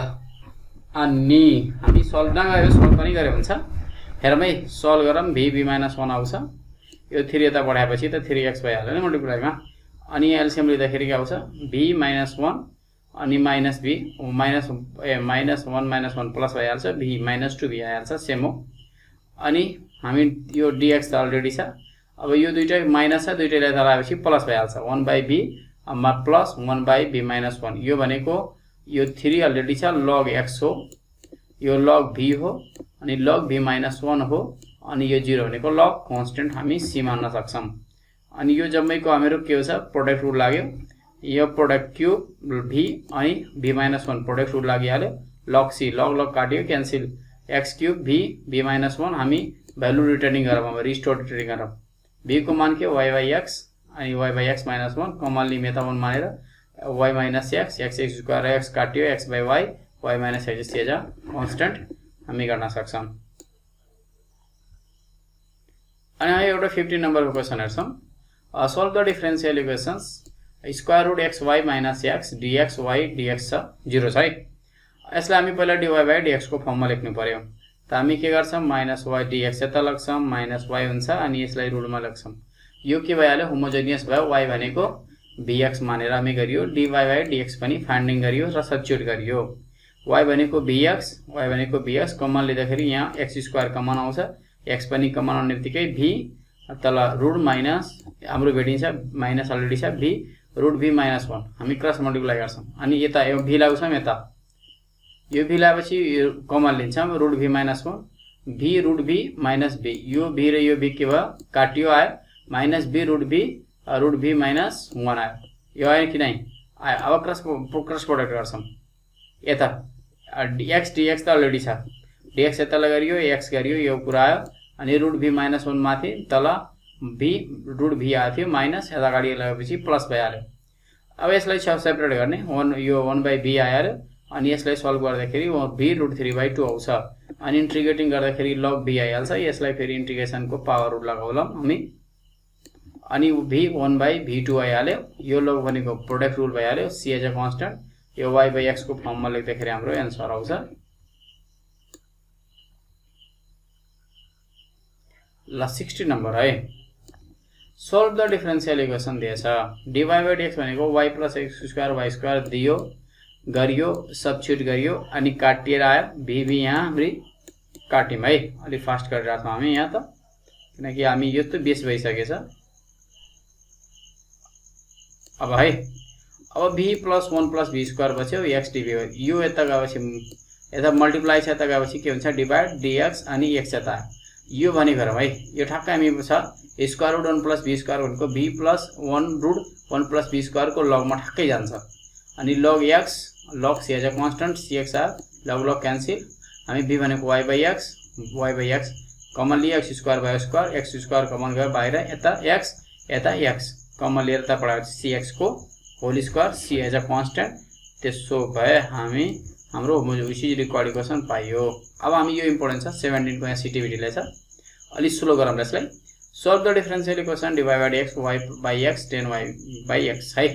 अनि हामी सल्भ नगर्यो, सल्भ पनि गरे हुन्छ। हेरौँ है, सल्भ गरौँ, v माइनस 1 आउँछ, यो 3 यता पठाएपछि त 3x भइहाल्यो नि मल्टिप्लाइमा। अनि यहाँ एलसीएम लिँदाखेरि के आउँछ, v माइनस 1 अनि minus v minus 1 minus 1 plus भइहाल्छ, v माइनस 2v आइहाल्छ, सेम हो। अनि हामी यो dx त अलरेडी छ, अब यो दुईटै माइनस छ, दुईटैलाई यता लगाएपछि प्लस भइहाल्छ, 1/v प्लस 1/v माइनस 1। यो भनेको यो 3 अलरेडी छ, log x हो, यो log v हो, अनि log v माइनस 1 हो, अनि यो 0 भनेको log कांस्टेंट हामी c मान्न सक्छौं। अनि यो जम्मैको हाम्रो के छ, प्रोडक्ट रुल लाग्यो, यो प्रोडक्ट क्यूब v अनि v माइनस 1 प्रोडक्ट रुल लागिहाल्यो, log c log काट्यो, cancel, x cube v minus 1 हामी भ्यालु रिटर्निङ गरौँ, अब रिस्टोर रिटर्निङ गरौँ। v को मान के y/x अनि y/x माइनस 1 कमन लिमिट 1 मानेर y minus x x square x काट्यो, x/y y minus x as a constant हामी गर्न सक्छौं। अनि एउटा 15 नम्बरको क्वेशन हेर्छौं। Solve the differential equations square root xy minus x dx y dx छ 0 छ है। यसलाई हामी पहिला dy by dx को फर्ममा लेख्नु पर्यो। त हामी के गर्छौं, माइनस y dx यता लग्छौं, माइनस y हुन्छ, अनि यसलाई रुटमा लग्छौं। यो के भइहाल्यो, होमोजेनियस भयो, y भनेको vx मानेर हामी गरियो, dy by dx पनि फाइन्डिङ गरियो र सब्स्टिट्युट गरियो। y भनेको vx कमन लिँदाखेरि यहाँ x स्क्वायर कमन आउँछ, x पनि कमन आउनेबित्तिकै v तल रुट माइनस हाम्रो भेटिन्छ, माइनस अलरेडी छ, v रुट v माइनस 1 हामी क्रस मल्टिप्लाई गर्छौं, अनि यता यो v लगाउँछौं, यता यो v लगाएपछि कमन लिन्छौं, root v minus 1 v root v minus v, यो v र यो v के भयो, काटियो आयो, minus v root v minus 1 आयो, यो आयो कि नै आयो। अब क्रस प्रोडक्ट गर्छौं, यता x dx त अलरेडी छ, dx यता गरियो, x गरियो, यो कुरा आयो, अनि रुट v माइनस 1 माथि तल v रुट v आयो थियो, माइनस यता अगाडि लगाएपछि प्लस भइहाल्यो। अब यसलाई सेपरेट गर्ने, 1 यो 1/v आयो, अनि यसलाई सल्भ गर्दाखेरि v रुट 3/2 आउँछ, अनि इन्टिग्रेटिङ गर्दाखेरि log v आइहाल्छ। यसलाई फेरि इन्टिग्रेसनको पावर रुट लगाउला हामी, अनि v 1/v2 आइहाल्यो, यो log भनेको प्रोडक्ट रुल भइहाल्यो, c एज अ कांस्टेंट, यो y/x को फर्ममा लेख्दाखेरि हाम्रो आन्सर आउँछ। ल 60 नम्बर है, सोल्भ द डिफरेंशियल इक्वेशन दिएछ, dy by dx भनेको y plus x square y square दियो, गरियो, सब्स्टिट्युट गरियो, अनि काटिएर आयो, v यहाँ हामी काट्यौं है। अलि फास्ट गरिरहेको छौं हामी यहाँ त, किनकि हामी यो त बेस भइसकेछ। अब है, अब v plus 1 plus v square बच्यो, x dv हो, यो यता गएपछि यता मल्टिप्लाई छ, यता गएपछि के हुन्छ, डिवाइड dx अनि x यता आयो, यो भनेको हेरौँ है, यो ठ्याक्कै हामी छ square root 1 plus v square भनेको v plus 1 root 1 plus v square को लगमा ठ्याक्कै जान्छ, अनि log x log c as a constant cx आयो log क्यान्सल हामी b भनेको y by x कमन लिए x स्क्वायर भयो स्क्वायर x स्क्वायर कमन गयो बाहिर यता x कमन लिएर यता पढाएपछि cx को whole square c as a constant त्यसो भए हामी हाम्रो होमोजिनियस रिक्वायर्ड इक्वेसन पाइयो। अब हामी यो इम्पोर्टेन्ट छ 17 को यहाँ सिटिभिटी ले छ अलि स्लो गरौँ यसलाई। Solve the differential equation dy by dx y by x tan y by x है।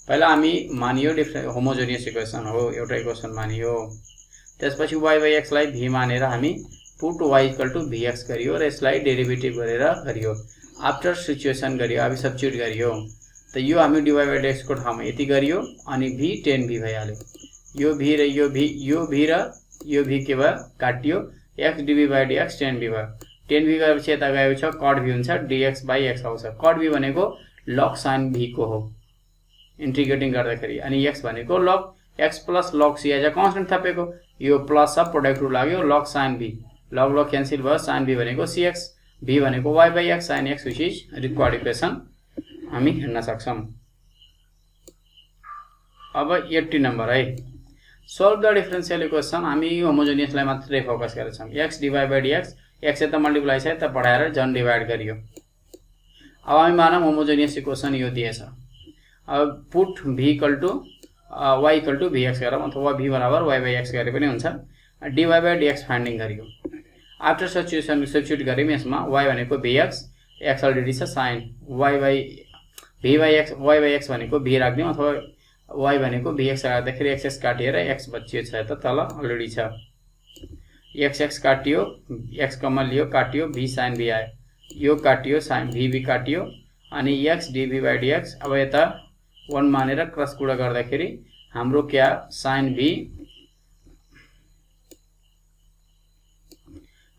पहिला हामी मानियो होमोजिनियस इक्वेसन हो एउटा इक्वेसन मानियो त्यसपछि y by x लाई v मानेर हामी पुट y = vx गरियो र यसलाई डेरिभेटिभ गरेर गरियो आफ्टर सिचुएसन गरियो अब सब्स्टिट्युट गरियो त यो हामी dy by dx को ठाउँमा यति गरियो अनि v tan v भइहाल्यो यो v र यो v र यो v के भयो काटियो x dv by dx tan v भयो tan v गएपछि यता गएपछि cot v हुन्छ dx by x आउँछ cot v भनेको log sin v को हो इन्टिग्रेटिङ गर्दाखेरि अनि x भनेको log x plus log c as a constant थपेको यो प्लस सब प्रोडक्ट रुल लाग्यो log sin v log cancel भयो sin v भनेको cx v भनेको y by x sin x which is required equation हामी हेर्न सक्छौं। अब 80 नम्बर है सल्भ द डिफरेन्शियल इक्वेसन हामी होमोजिनियसलाई मात्रै फोकस गरेका छौं x dy by dx x यता मल्टिप्लाई छ यता बढाएर जन डिवाइड गरियो। अब हामी मानौं होमोजिनियस इक्वेसन यो दिएछ अब पुट v = y = vx गरौँ अथवा v बराबर y by x गरे पनि हुन्छ dy by dx फाइन्डिङ गरियो आफ्टर सब्स्टिट्युट गर्यौं यसमा y भनेको vx x अलरेडी छ sin y by v by x y by x भनेको v राख्दियौ अथवा y भनेको vx राख्दाखेरि x काटिएर x बचियो छ त तल अलरेडी छ x काटियो x कमन लियो काटियो v sin v आयो यो काटियो sin v काटियो अनि x dv by dx अब यता 1 मानेर क्रस गुणा गर्दाखेरि हाम्रो क्या sin v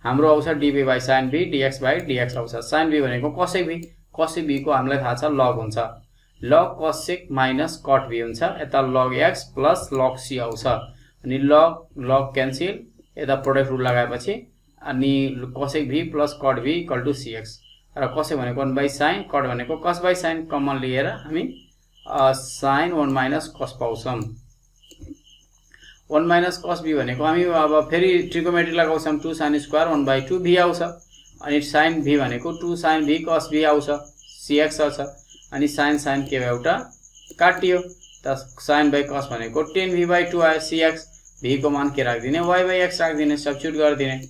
हाम्रो आउँछ dv by sin v dx by dx आउँछ sin v भनेको cos v को हामीलाई थाहा छ log हुन्छ log cos minus cot v हुन्छ यता log x plus log c आउँछ अनि log क्यान्सल यता प्रोडक्ट रुल लगाएपछि अनि cos v plus cot v = cx र cos भनेको 1 by sin cot भनेको cos by sin कमन लिएर हामी sin 1 minus cos पाउँछौं 1 minus cos v भनेको हामी अब फेरि trigonometry लगाउँछौं 2 sin square 1 by 2 v आउँछ अनि sin v भनेको 2 sin v cos v आउँछ cx आउँछ अनि sin के एउटा काटियो त sin by cos भनेको tan v by 2 आयो cx v को मान के राख्दिने y by x राख्दिने सब्स्टिट्युट गर्दिने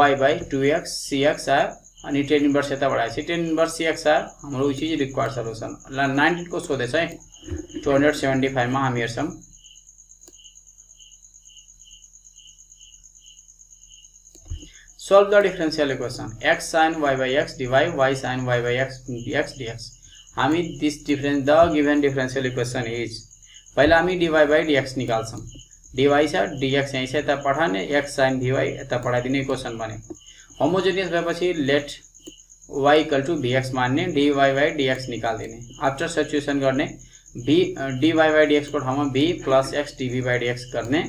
y by 2x cx आयो अनि tan इन्भर्स यता बढाएपछि tan इन्भर्स cx आयो हाम्रो विच इज रिक्वायर्ड सल्युसन ल 19 को सोधेछ है 275 मा हामी हेर्छौं Solve the differential equation x sin y by x dy y sin y by x dx हामी this difference the given differential equation is पहिला हामी dy by dx निकाल्छौं dy छ dx यही छ यता पठाउने x sin vy यता पठाइदिने इक्वेसन बन्यो होमोजिनियस भएपछि लेट y = vx मान्ने dy by dx निकाल्दिने आफ्टर सब्स्टिट्युसन गर्ने dy by dx को ठाउँमा v plus x dv by dx गर्ने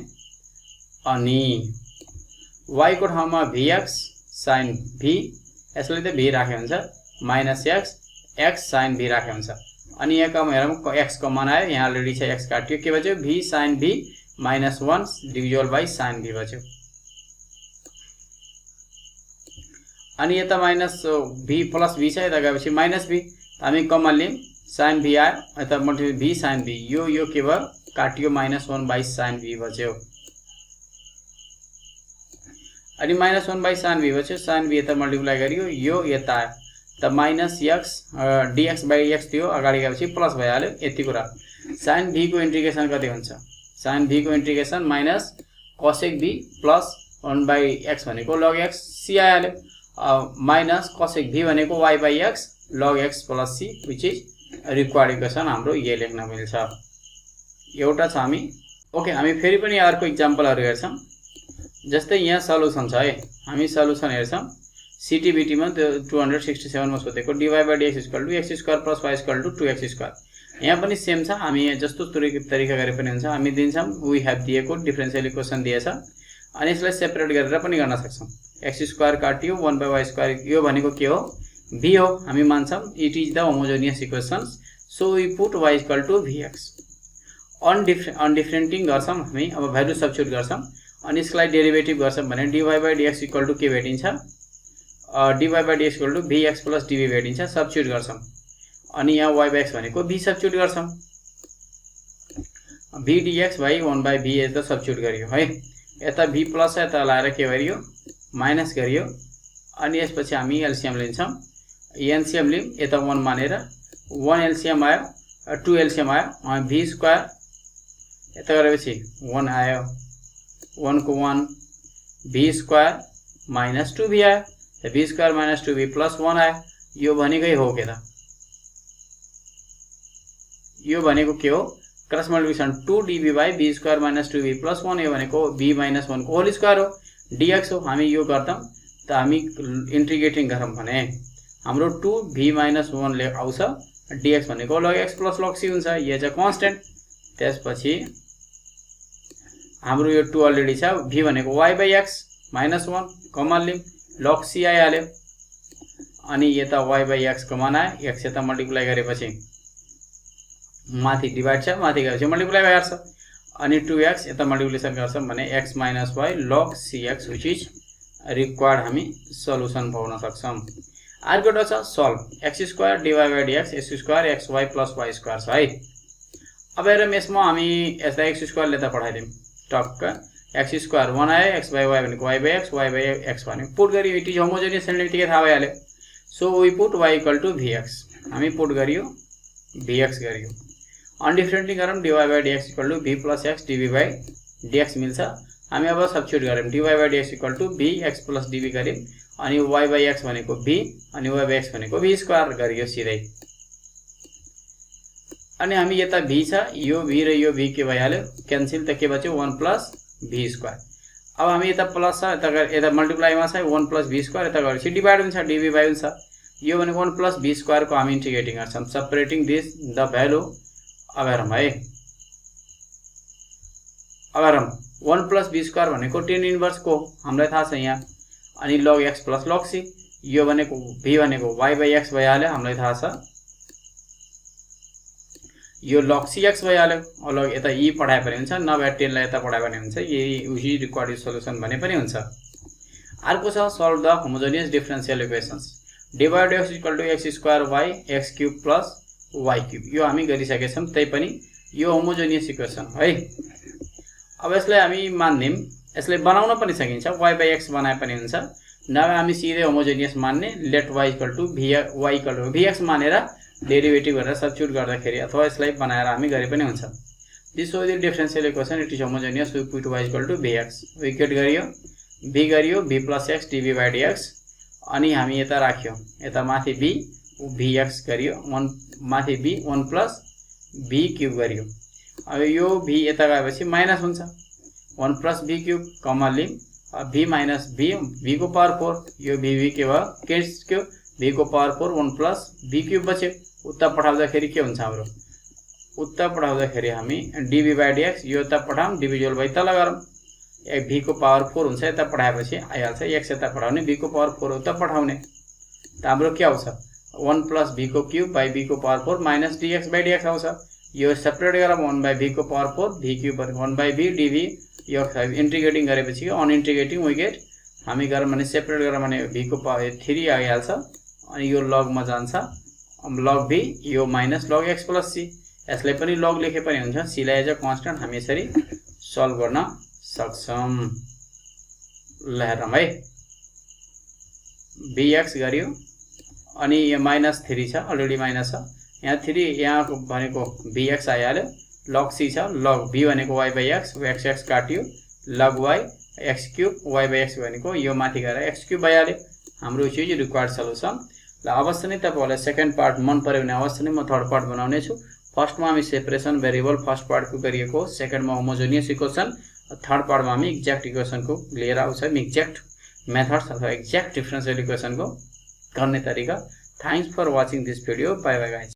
अनि y को ठाउँमा vx sin v यसले त v राखे हुन्छ minus x sin v राखे हुन्छ अनि यहाँ कम हेरौं x कमन आयो यहाँ अलरेडी छ x काट्यो के बच्यो v sin v minus 1 divisible by sin v बच्यो अनि यता माइनस v प्लस v छ यता गएपछि माइनस v हामी कमन लियौं sin v आयो यता मल्टिप्लाई v sin v यो के भयो काटियो minus 1 बाइ sin v बच्यो अनि minus 1 बाइ sin v बच्यो sin v यता मल्टिप्लाई गरियो यो यता आयो त minus x dx by x थियो अगाडि गएपछि प्लस भइहाल्यो यति कुरा sin v को इंटीग्रेसन कति हुन्छ sin v को integration minus cos v plus 1 by x भनेको log x c आइहाल्यो माइनस cos v भनेको y by x log x plus c which is required equation हाम्रो यो लेख्न मिल्छ एउटा छ हामी ओके हामी फेरि पनि अर्को एक्जाम्पलहरु हेर्छौं जस्तै यहाँ सल्युसन छ है हामी सल्युसन हेर्छौं CTBT मा 267 मा सोधेको dy by dx = x square plus y = 2x square यहाँ पनि सेम छ हामी जस्तो तरिका गरे पनि हुन्छ हामी दिन्छौं वी हैव दिएको डिफरेन्शियल इक्वेसन दिएछ अनि यसलाई सेपरेट गरेर पनि गर्न सक्छौं x स्क्वायर काटियो 1 by y स्क्वायर यो भनेको के हो v हो हामी मान्छौं it is the homogeneous equation so we put y = vx अनडिफरेन्टिङ गर्छौँ हामी, अब भ्यालु सब्स्टिट्युट गर्छौँ अनि यसलाई डेरिभेटिभ गर्छौँ भने dy/dx इक्वल टु के भेटिन्छ, dy/dx equal to vx plus dv भेटिन्छ। सब्स्टिट्युट गर्छौँ अनि यहाँ y/x भनेको v सब्स्टिट्युट गर्छौँ, v dx बाई 1/v यता सब्स्टिट्युट गरियो है। यता v प्लस यता लाएर के गरियो, माइनस गरियो अनि यसपछि हामी एलसीएम लिन्छौँ। एलसीएम लिम, यता 1 मानेर 1 एलसीएम आयो, 2 एलसीएम आयो, v स्क्वायर यता गरेपछि 1 आयो, 1 को 1 v स्क्वायर माइनस 2v आयो, v square minus 2v plus 1 आयो। यो भनेकै हो के त, यो भनेको के हो, cross multiplication 2dv by v square minus 2v plus 1, यो भनेको v माइनस 1 को होल स्क्वायर हो, dx हो। हामी यो गर्छौँ त हामी इन्टिग्रेटिङ गरौँ भने हाम्रो 2v माइनस 1 ले आउँछ, dx भनेको log x plus log c हुन्छ, यो चाहिँ कन्स्टेन्ट। त्यसपछि हाम्रो यो 2 अलरेडी छ, v भनेको y/x माइनस 1 कमन लिम, log c आइहाल्यो अनि यता y/x कमन आयो, x यता मल्टिप्लाई गरेपछि माथि डिभाइड छ, माथि गएपछि मल्टिप्लाई भइहाल्छ अनि 2x यता मल्टिप्लिकेसन गर्छौँ भने x minus y log cx which is required, हामी सल्युसन पाउन सक्छौँ। अर्को छ solve, x square dy/dx x square xy plus y square छ है। अब हेरौँ यसमा हामी यसलाई x स्क्वायर लेता पठाइदिउँ, टक्क x स्क्वायर 1 आयो, x/y भनेको y/x y/x भनेको पुट गरियो, इट इज होमोजेनियस सेन्टिटिकै थाहा भइहाल्यो। So we put y equal to vx, हामी पुट गरियो vx गरियो। अनडिफरेन्टली गरौँ, dy/dx equal to v plus x dv/dx मिल्छ। हामी अब सब्स्टिट्युट गरौँ, dy/dx equal to vx plus dv गऱ्यौँ अनि y/x भनेको v अनि y/x भनेको v स्क्वायर गरियो सिधै। अनि हामी यता v छ, यो v र यो v के भइहाल्यो, क्यान्सल, त के बच्यो 1 प्लस v स्क्वायर। अब हामी यता प्लस छ, यता मल्टिप्लाईमा छ 1 प्लस v स्क्वायर, यता गरेपछि डिभाइड हुन्छ, dv/y हुन्छ। यो भनेको 1 प्लस v स्क्वायर को हामी इन्टिग्रेटिङ गर्छौँ, सेपरेटिङ दिस द भ्यालु। अब हेरौँ है, अब हेरौँ 1 प्लस v स्क्वायर भनेको tan इन्भर्स को हामीलाई थाहा छ यहाँ, अनि log x plus log c, यो भनेको v भनेको y/x भइहाल्यो, हामीलाई थाहा छ, यो log cx भइहाल्यो। लग यता e पढाए पनि हुन्छ, नभए 10 लाई यता पढाए पनि हुन्छ, यही उही रिक्वायर्ड सल्युसन भने पनि हुन्छ। अर्को छ solve the homogeneous differential equations, dy/dx equal to x square y x cube plus y cube, यो हामी गरिसकेछौँ, तै पनि यो होमोजेनियस इक्वेसन है। अब यसलाई हामी मान्दियौँ, यसलाई बनाउन पनि सकिन्छ, y/x बनाए पनि हुन्छ, नभए हामी सिधै होमोजेनियस मान्ने, let y equal to y equal to vx मानेर डेरिभेटिभ गरेर सब्स्टिट्युट गर्दाखेरि अथवा यसलाई बनाएर हामी गरे पनि हुन्छ। This was the differential equation, it is homogeneous, we put y equal to vx, we get गरियो v गरियो v प्लस x dv/dx अनि हामी यता राख्यो, यता माथि v vx गरियो, 1 माथि v 1 प्लस v क्यूब गरियो। अब यो v यता गएपछि माइनस हुन्छ, 1 प्लस v क्यूब कमन लिम, v माइनस v को पावर 4, यो v के भयो के v को पावर 4 1 प्लस v क्यूब बच्यो। उता पठाउँदाखेरि के हुन्छ हाम्रो, उता पठाउँदाखेरि हामी dv/dx, यो यता पठाउँ डिभिजुअल बाइ तल गरौँ, v को पावर 4 हुन्छ, यता पठाएपछि आइहाल्छ, x यता पठाउने, v को पावर 4 उता पठाउने, त हाम्रो के आउँछ 1 प्लस v को क्यूब बाई v को पावर 4 माइनस dx/dx आउँछ। यो सेपरेट गरौँ, 1 बाई v को power 4 v cube 1 by v dv, यो इन्टिग्रेटिङ गरेपछि अनइन्टिग्रेटिङ वी गेट, हामी गरौँ भने सेपरेट गरौँ भने v को पावर 3 आइहाल्छ अनि यो लगमा जान्छ, log v, यो minus log x plus c, यसलाई पनि log लेखे पनि हुन्छ, c लाई एज अ कन्स्टेन्ट हामी यसरी सल्भ गर्न सक्छौं। ल हेरौँ है, vx गरियो अनि यो माइनस 3 छ, अलरेडी माइनस छ, यहाँ 3 यहाँ भनेको vx आइहाल्यो, log c छ, log v भनेको y/x x काटियो, log y x cube y/x भनेको यो माथि गएर x क्यूब भइहाल्यो, हाम्रो चीज रिक्वायर्ड सल्युसन। ल अवश्य नै तपाईहरुलाई सेकेन्ड पार्ट मन पर्यो भने अवश्य नै म थर्ड पार्ट बनाउने छु। फर्स्टमा हामी सेपरेसन भेरिएबल फर्स्ट पार्टको गरिएको, सेकेन्डमा होमोजेनियस इक्वेसन, थर्ड पार्टमा हामी एक्ज्याक्ट इक्वेसनको लिएर आउँछौँ, एक्ज्याक्ट मेथड्स अथवा एक्ज्याक्ट डिफरेन्शियल इक्वेसनको गर्ने तरिका। Thanks for watching this video, bye bye guys.